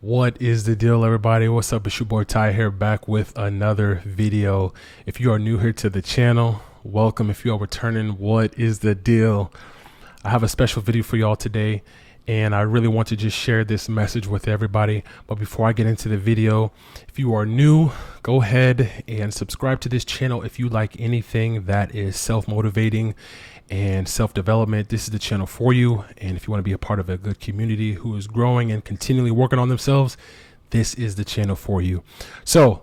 What is the deal, everybody? What's up? It's your boy Ty here, back with another video. If you are new here to the channel, welcome. If you are returning, what is the deal? I have a special video for y'all today, and I really want to just share this message with everybody. But before I get into the video, if you are new, go ahead and subscribe to this channel if you like anything that is self-motivating and self-development. This is the channel for you. And if you want to be a part of a good community who is growing and continually working on themselves, this is the channel for you. So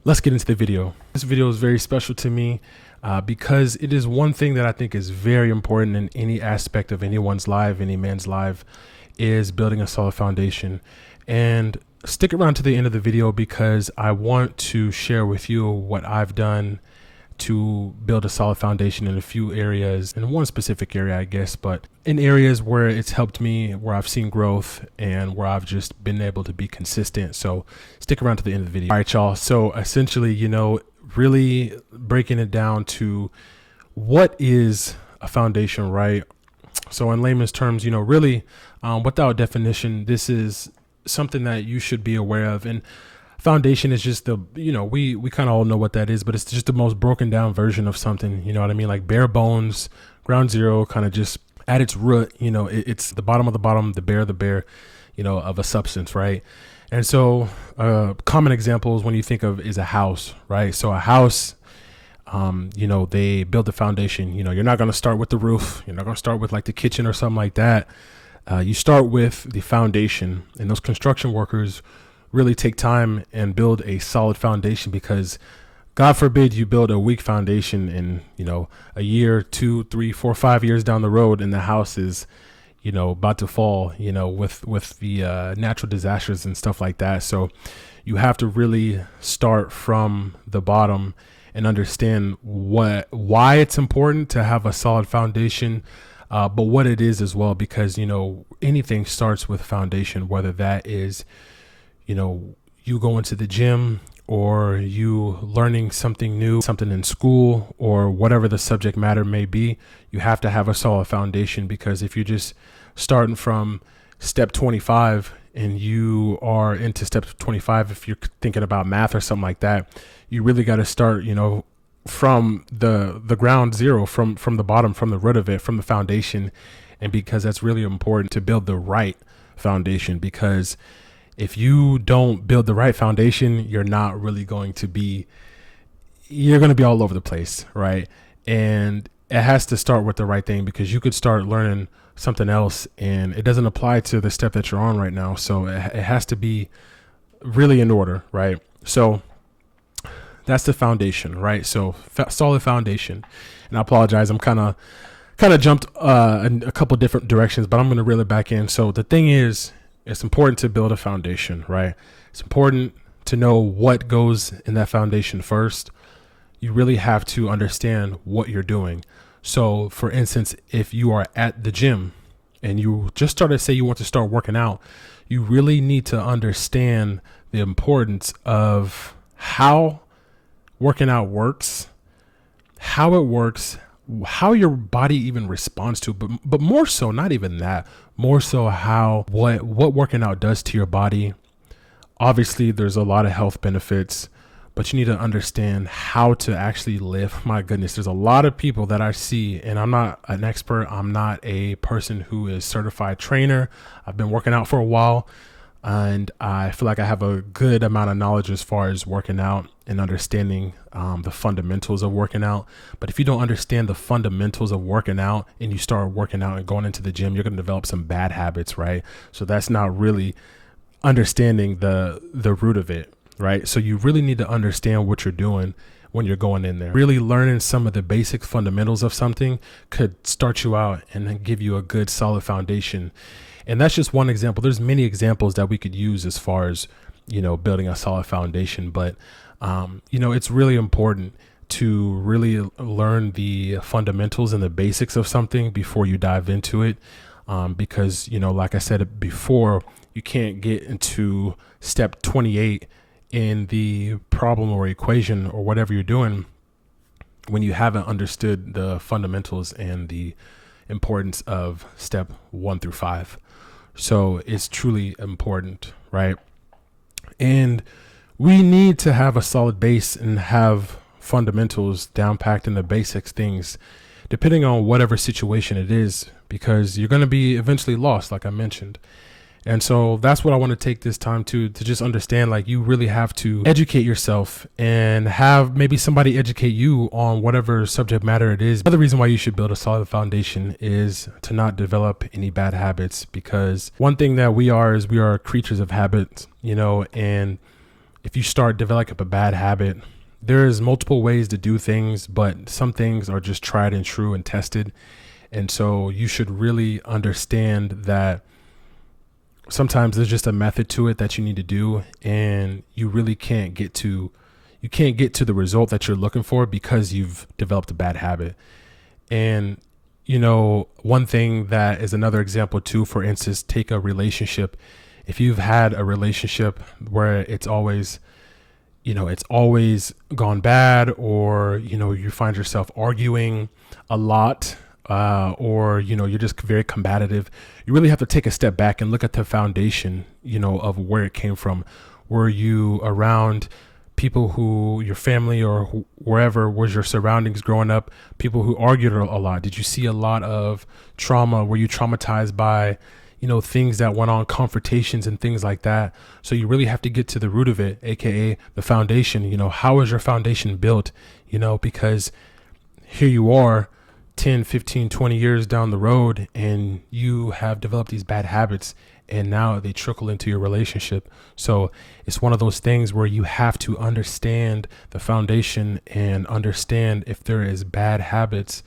let's get into the video. This video is very special to me because it is one thing that I think is very important in any aspect of anyone's life, any man's life, is building a solid foundation. And stick around to the end of the video because I want to share with you what I've done to build a solid foundation in a few areas, in one specific area, I guess, but in areas where it's helped me, where I've seen growth and where I've just been able to be consistent. So stick around to the end of the video. All right, y'all. So essentially, really breaking it down to what is a foundation, right? So in layman's terms, really without definition, this is something that you should be aware of. And foundation is just we kind of all know what that is, but it's just the most broken down version of something, you know what I mean? Like bare bones, ground zero, kind of just at its root, it's the bottom of the bottom, the bare, of a substance, right? And so common examples when you think of is a house, right? So a house, they build the foundation. You're not going to start with the roof. You're not going to start with like the kitchen or something like that. You start with the foundation, and those construction workers really take time and build a solid foundation, because God forbid you build a weak foundation and, a year, 2, 3, 4, 5 years down the road and the house is, about to fall, with the natural disasters and stuff like that. So you have to really start from the bottom and understand why it's important to have a solid foundation, but what it is as well, because, anything starts with foundation, whether that is, you go into the gym or you learning something new, something in school, or whatever the subject matter may be. You have to have a solid foundation, because if you're just starting from step 25 and you are into step 25, if you're thinking about math or something like that, you really got to start, from the ground zero, from the bottom, from the root of it, from the foundation. And because that's really important to build the right foundation, because if you don't build the right foundation, you're going to be all over the place, right? And it has to start with the right thing, because you could start learning something else and it doesn't apply to the step that you're on right now. So it has to be really in order, right? So that's the foundation, right? So solid foundation. And I apologize, I'm kind of jumped in a couple different directions, but I'm going to reel it back in. So the thing is, it's important to build a foundation, right? It's important to know what goes in that foundation first. You really have to understand what you're doing. So for instance, if you are at the gym and you just started, say you want to start working out, you really need to understand the importance of how working out works, how it works, how your body even responds to it, but more so, not even that, more so how what working out does to your body. Obviously there's a lot of health benefits, but you need to understand how to actually live. My goodness, there's a lot of people that I see, and I'm not an expert, I'm not a person who is certified trainer. I've been working out for a while, and I feel like I have a good amount of knowledge as far as working out and understanding the fundamentals of working out. But if you don't understand the fundamentals of working out and you start working out and going into the gym, you're going to develop some bad habits, right? So that's not really understanding the root of it, right? So you really need to understand what you're doing when you're going in there. Really learning some of the basic fundamentals of something could start you out and then give you a good solid foundation. And that's just one example. There's many examples that we could use as far as, building a solid foundation. But, it's really important to really learn the fundamentals and the basics of something before you dive into it. Because, like I said before, you can't get into step 28 in the problem or equation or whatever you're doing when you haven't understood the fundamentals and the importance of step 1 through 5. So it's truly important, right? And we need to have a solid base and have fundamentals down packed in the basics things, depending on whatever situation it is, because you're going to be eventually lost, like I mentioned. And so that's what I want to take this time to just understand, like, you really have to educate yourself and have maybe somebody educate you on whatever subject matter it is. Another reason why you should build a solid foundation is to not develop any bad habits, because one thing that we are is we are creatures of habits, and if you start developing a bad habit, there's multiple ways to do things, but some things are just tried and true and tested. And so you should really understand that sometimes there's just a method to it that you need to do, and you really can't get to the result that you're looking for because you've developed a bad habit. And one thing that is another example too, for instance, take a relationship. If you've had a relationship where it's always gone bad, or you find yourself arguing a lot, or you're just very combative, you really have to take a step back and look at the foundation of where it came from. Were you around people who, your family or wherever was your surroundings growing up, people who argued a lot? Did you see a lot of trauma? Were you traumatized by things that went on, confrontations and things like that? So you really have to get to the root of it, aka the foundation. How is your foundation built? Because here you are 10, 15, 20 years down the road, and you have developed these bad habits, and now they trickle into your relationship. So it's one of those things where you have to understand the foundation and understand if there is bad habits,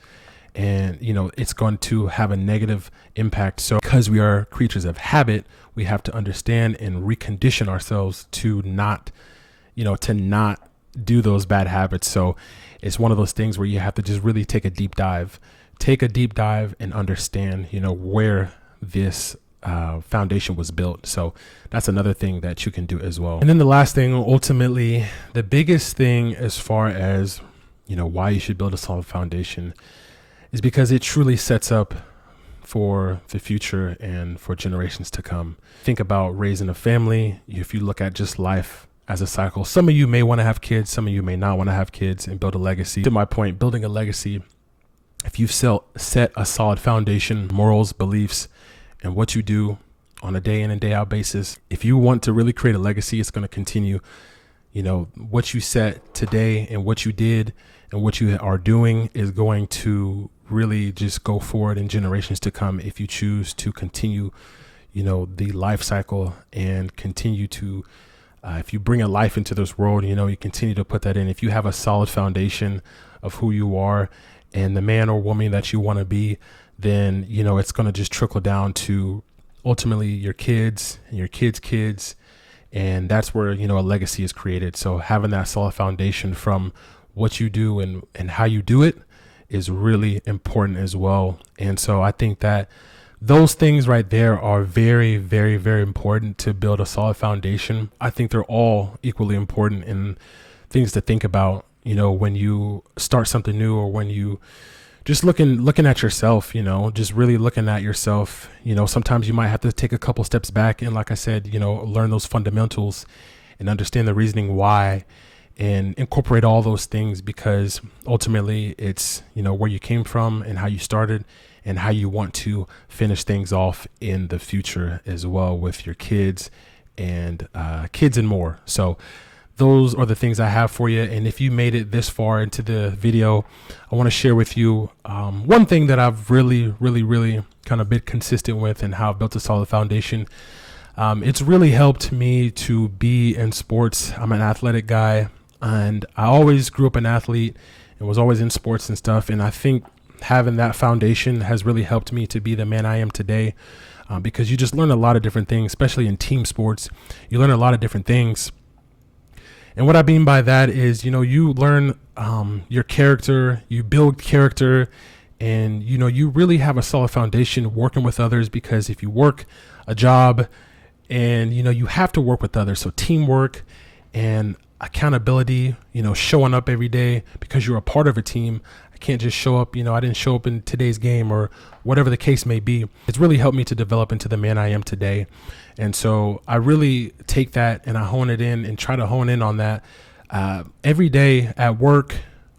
and it's going to have a negative impact. So because we are creatures of habit, we have to understand and recondition ourselves to not do those bad habits. So it's one of those things where you have to just really take a deep dive and understand where this foundation was built. So that's another thing that you can do as well. And then the last thing, ultimately the biggest thing as far as why you should build a solid foundation, is because it truly sets up for the future and for generations to come. Think about raising a family. If you look at just life as a cycle, some of you may want to have kids, some of you may not want to have kids, and build a legacy. To my point, building a legacy, if you've set a solid foundation, morals, beliefs, and what you do on a day in and day out basis, if you want to really create a legacy, it's going to continue. What you set today and what you did and what you are doing is going to really just go forward in generations to come if you choose to continue the life cycle and continue to if you bring a life into this world, you continue to put that in. If you have a solid foundation of who you are and the man or woman that you want to be, then it's going to just trickle down to ultimately your kids and your kids' kids, and that's where a legacy is created. So having that solid foundation from what you do and how you do it is really important as well. And so I think that those things right there are very, very, very important to build a solid foundation. I think they're all equally important and things to think about, when you start something new, or when you just looking at yourself, just really looking at yourself. Sometimes you might have to take a couple steps back and, like I said, learn those fundamentals and understand the reasoning why, and incorporate all those things, because ultimately it's where you came from and how you started and how you want to finish things off in the future as well with your kids and more. So those are the things I have for you. And if you made it this far into the video, I want to share with you one thing that I've really kind of been consistent with and how I've built a solid foundation. It's really helped me to be in sports. I'm an athletic guy, and I always grew up an athlete and was always in sports and stuff. And I think having that foundation has really helped me to be the man I am today, because you just learn a lot of different things, especially in team sports. You learn a lot of different things. And what I mean by that is, you learn your character, you build character, and, you really have a solid foundation working with others, because if you work a job and, you have to work with others. So teamwork and accountability, showing up every day because you're a part of a team. can't just show up, I didn't show up in today's game or whatever the case may be. It's really helped me to develop into the man I am today. And so I really take that and I hone it in and try to hone in on that every day at work,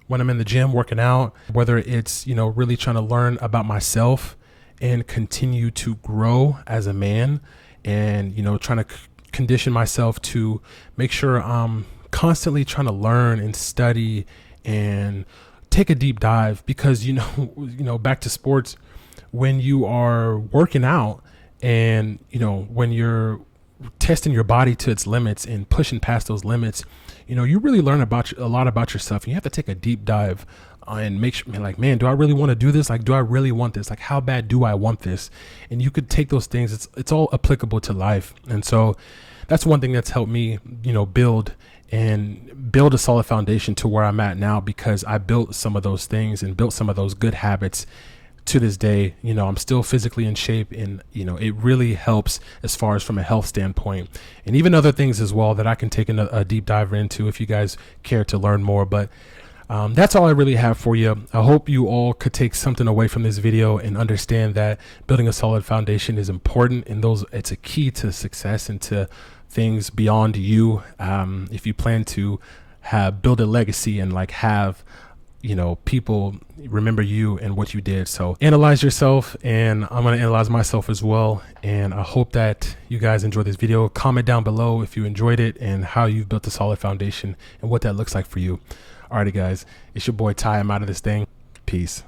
when I'm in the gym working out, whether it's, really trying to learn about myself and continue to grow as a man, and, trying to condition myself to make sure I'm constantly trying to learn and study and take a deep dive, because, back to sports, when you are working out and, when you're testing your body to its limits and pushing past those limits, you really learn a lot about yourself. And you have to take a deep dive and make sure, man, do I really want to do this? Like, do I really want this? Like, how bad do I want this? And you could take those things. It's all applicable to life. And so that's one thing that's helped me, build a solid foundation to where I'm at now, because I built some of those things and built some of those good habits. To this day, I'm still physically in shape, and, it really helps as far as from a health standpoint, and even other things as well that I can take a deep dive into if you guys care to learn more. But that's all I really have for you. I hope you all could take something away from this video and understand that building a solid foundation is important, and it's a key to success and to things beyond you. If you plan to build a legacy and have people remember you and what you did. So analyze yourself, and I'm going to analyze myself as well. And I hope that you guys enjoyed this video. Comment down below if you enjoyed it and how you've built a solid foundation and what that looks like for you. Alrighty, guys, it's your boy Ty. I'm out of this thing. Peace.